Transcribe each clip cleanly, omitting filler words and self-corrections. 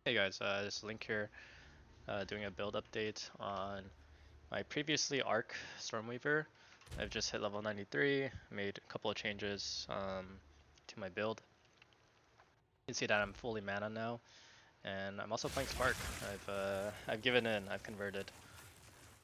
Hey guys, this is Link here, doing a build update on my previously Arc Stormweaver. I've just hit level 93, made a couple of changes to my build. You can see that I'm fully mana now, and I'm also playing Spark. I've given in, I've converted.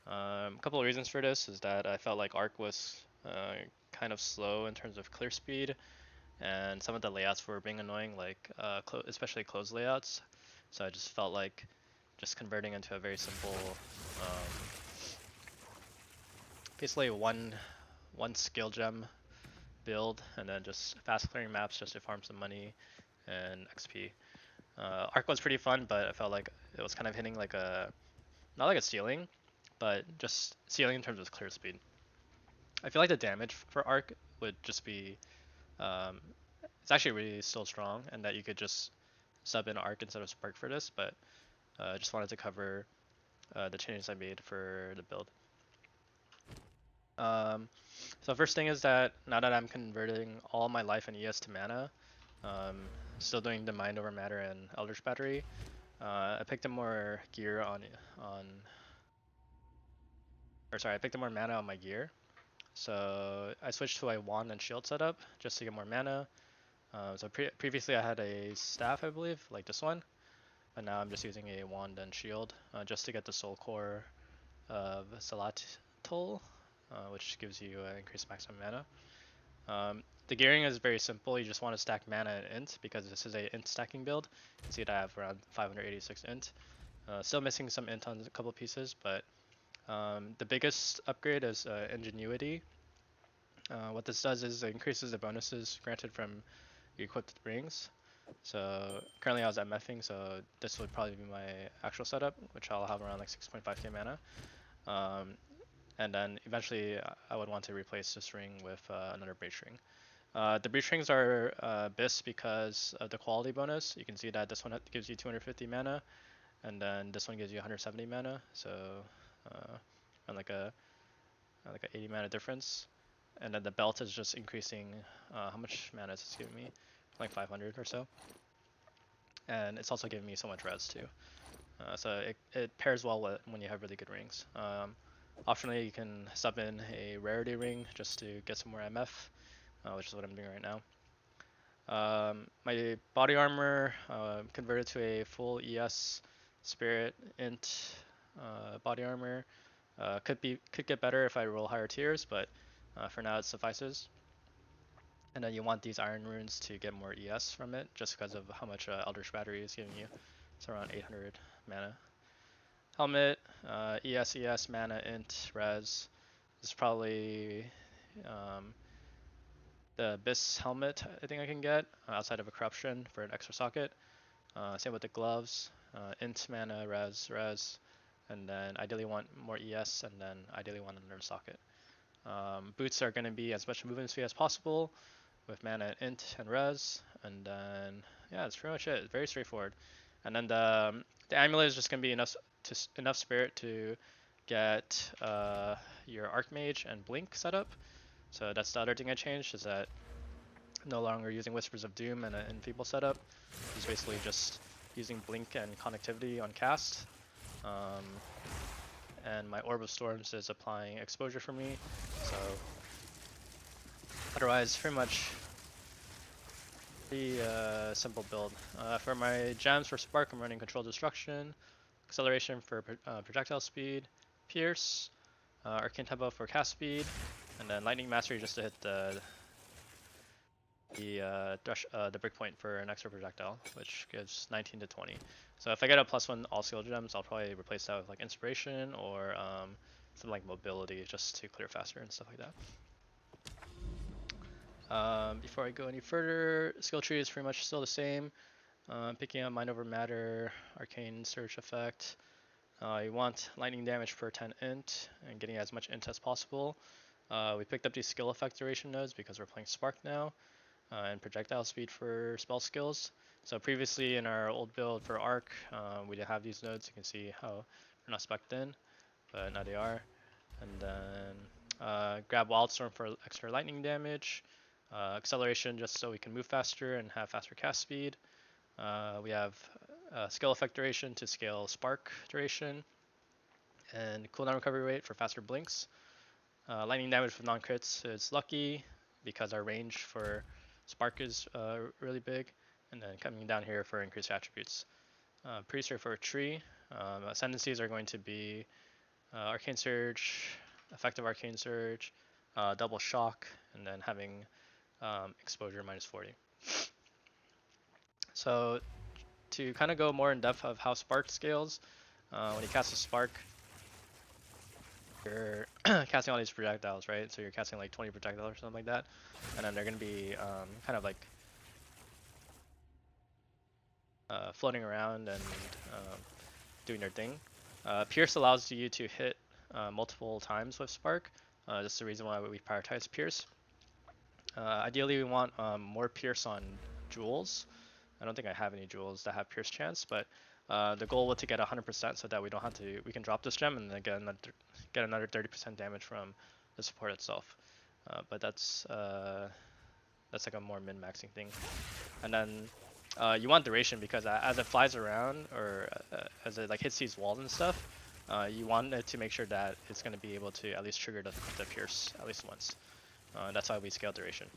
A couple of reasons for this is that I felt like Arc was kind of slow in terms of clear speed, and some of the layouts were being annoying, like especially closed layouts. So I just felt like just converting into a very simple, um, basically one skill gem build, and then just fast clearing maps just to farm some money and XP. Arc was pretty fun, but I felt like it was kind of hitting like a not like a ceiling, but just ceiling in terms of clear speed. I feel like the damage for Arc would just be um, it's actually really still strong, and that you could just sub in Arc instead of Spark for this, but I just wanted to cover the changes I made for the build. Um, so first thing is that now that I'm converting all my life and ES to mana, still doing the Mind over Matter and Eldritch Battery, I picked up more gear I picked up more mana on my gear. So I switched to a wand and shield setup just to get more mana. Previously I had a staff, I believe, like this one, but now I'm just using a wand and shield just to get the soul core of Salatol, which gives you increased maximum mana. The gearing is very simple. You just want to stack mana and int because this is a int stacking build. You can see that I have around 586 int. Still missing some int on a couple pieces, but the biggest upgrade is ingenuity. What this does is it increases the bonuses granted from your equipped rings. So currently I was MFing, so this would probably be my actual setup, which I'll have around like 6.5k mana. Um, and then eventually I would want to replace this ring with another breach ring. The breach rings are BIS because of the quality bonus. You can see that this one gives you 250 mana, and then this one gives you 170 mana. So, and like a 80 mana difference. And then the belt is just increasing. How much mana is this giving me? Like 500 or so. And it's also giving me so much res too. So it pairs well with when you have really good rings. Optionally, you can sub in a rarity ring just to get some more MF, which is what I'm doing right now. My body armor converted to a full ES spirit int body armor. Could get better if I roll higher tiers, but for now it suffices. And then you want these iron runes to get more ES from it, just because of how much Eldritch Battery is giving you. It's around 800 mana. Helmet, ES, mana, int, res. This is probably the Abyss helmet I think I can get outside of a corruption for an extra socket. Same with the gloves, int, mana, res, and then ideally want more ES, and then ideally want another socket. Boots are going to be as much movement speed as possible with mana, int, and res, and then yeah, that's pretty much it. It's very straightforward. And then the amulet is just going to be enough spirit to get your Archmage and Blink set up. So that's the other thing I changed, is that no longer using Whispers of Doom and an Enfeeble setup. It's basically just using Blink and Connectivity on cast. And my Orb of Storms is applying exposure for me. So otherwise, pretty much pretty simple build. For my gems for Spark, I'm running Control Destruction, Acceleration for projectile speed, Pierce, Arcane Tempo for cast speed, and then Lightning Mastery just to hit the breakpoint for an extra projectile, which gives 19 to 20. So if I get a +1 all skill gems, I'll probably replace that with like inspiration or something like mobility, just to clear faster and stuff like that. Before I go any further, skill tree is pretty much still the same. Picking up Mind over Matter, Arcane Search effect. You want lightning damage per 10 int and getting as much int as possible. We picked up these skill effect duration nodes because we're playing Spark now. And projectile speed for spell skills. So previously in our old build for Arc, we didn't have these nodes. You can see how they're not specced in, but now they are. And then grab Wildstorm for extra lightning damage. Acceleration just so we can move faster and have faster cast speed. We have skill effect duration to scale spark duration, and cooldown recovery rate for faster blinks. Lightning damage for non-crits is lucky because our range for spark is really big, and then coming down here for increased attributes. Pretty straightforward tree. Ascendancies are going to be Arcane Surge, effective Arcane Surge, double shock, and then having exposure -40. So to kind of go more in depth of how spark scales, when you cast a spark, you're casting all these projectiles, right? So you're casting like 20 projectiles or something like that, and then they're going to be kind of like floating around and doing their thing. Pierce allows you to hit multiple times with spark. That's the reason why we prioritize Pierce. Ideally, we want more Pierce on jewels. I don't think I have any jewels that have Pierce chance, but the goal was to get 100% so that we don't have to. We can drop this gem and then get another 30% damage from the support itself. But that's like a more min-maxing thing. And then you want duration because as it flies around or as it like hits these walls and stuff, you want it to make sure that it's going to be able to at least trigger the Pierce at least once. That's why we scale duration.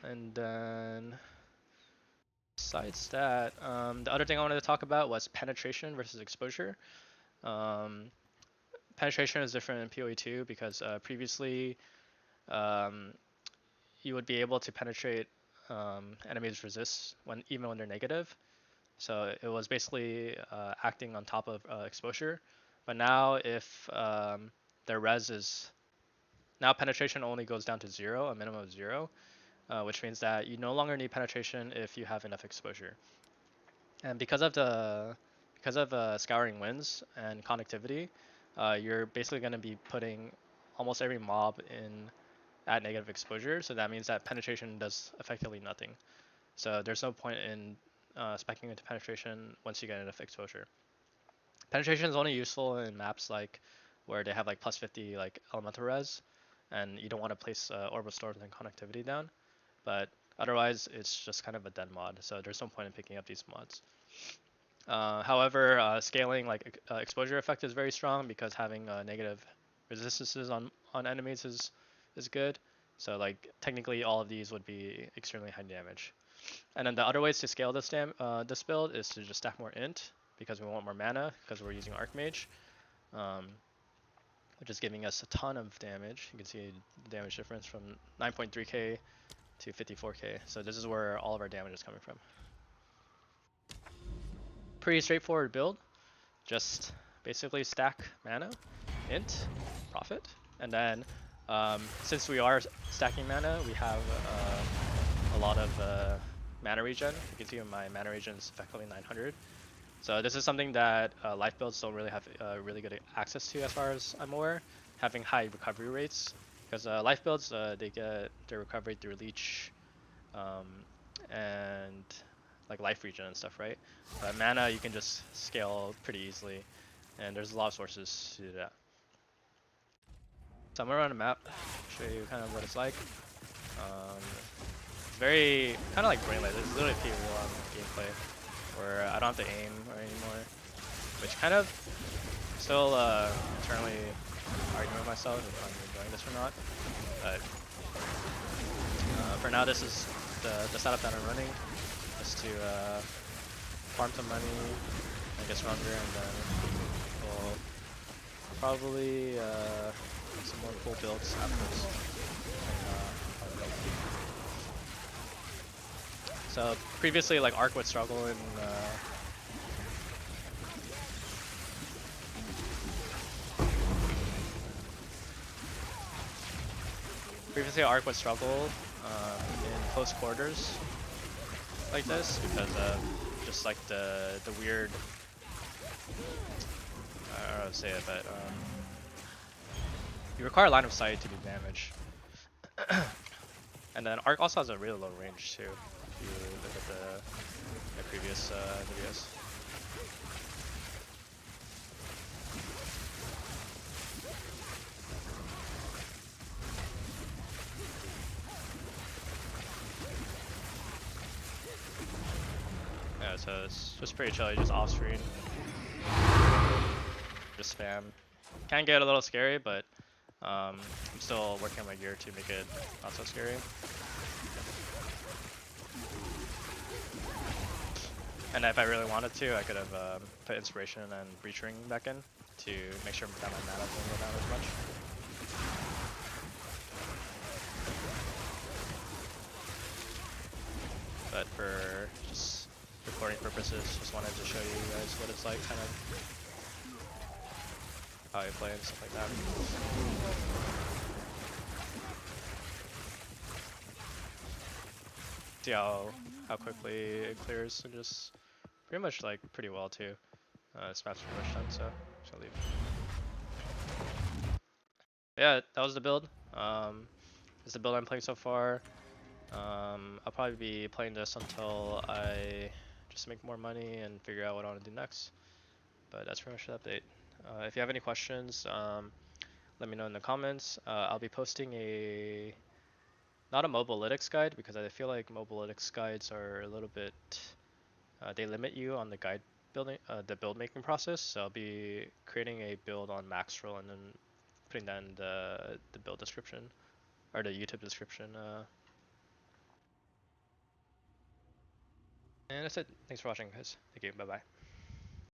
And then besides that, the other thing I wanted to talk about was penetration versus exposure. Penetration is different in PoE 2 because previously you would be able to penetrate enemies' resist even when they're negative. So it was basically acting on top of exposure. But now if their res is... Now penetration only goes down to 0, a minimum of 0. Which means that you no longer need penetration if you have enough exposure. And because of Scouring Winds and connectivity, you're basically going to be putting almost every mob in at negative exposure, so that means that penetration does effectively nothing. So there's no point in speccing into penetration once you get enough exposure. Penetration is only useful in maps like where they have like +50 like elemental res, and you don't want to place orbital storms and connectivity down. But otherwise, it's just kind of a dead mod, so there's no point in picking up these mods. However, scaling like exposure effect is very strong because having negative resistances on enemies is good. So like technically all of these would be extremely high damage. And then the other ways to scale this build is to just stack more int because we want more mana because we're using Archmage, which is giving us a ton of damage. You can see the damage difference from 9.3k to 54k. So this is where all of our damage is coming from. Pretty straightforward build. Just basically stack mana, int, profit, and then since we are stacking mana, we have a lot of mana regen. You can see my mana regen is effectively 900. So this is something that life builds don't really have really good access to as far as I'm aware, having high recovery rates. Because life builds, they get their recovery through leech and like life regen and stuff, right? But mana you can just scale pretty easily, and there's a lot of sources to do that. So I'm gonna run a map, show you kind of what it's like. It's very kind of like brainless. It's literally PvE gameplay where I don't have to aim anymore, which kind of still internally arguing with myself if I'm enjoying this or not. But for now, this is the setup that I'm running, just to farm some money and get stronger, and then we'll probably some more full builds afterwards. So previously, like Arc would struggle in in close quarters like this because of just like the weird, I don't know how to say it, but you require line of sight to do damage. And then Arc also has a really low range too, if you look at the previous videos. so it's just pretty chill. You just off screen, just spam. Can get a little scary, but I'm still working on my gear to make it not so scary. And if I really wanted to, I could have put Inspiration and Breach Ring back in to make sure that my mana doesn't go down as much. But for just recording purposes, just wanted to show you guys what it's like, kind of how I play and stuff like that. See how quickly it clears, and just pretty much like pretty well too. This map's pretty much done, so I'll leave. Yeah, that was the build. It's the build I'm playing so far. I'll probably be playing this until I just make more money and figure out what I want to do next. But that's pretty much the update. If you have any questions, let me know in the comments. I'll be posting not a mobalytics guide, because I feel like mobalytics guides are a little bit, they limit you on the guide building, the build making process. So I'll be creating a build on max roll and then putting that in the build description, or the YouTube description. And that's it. Thanks for watching, guys. Thank you. Bye bye.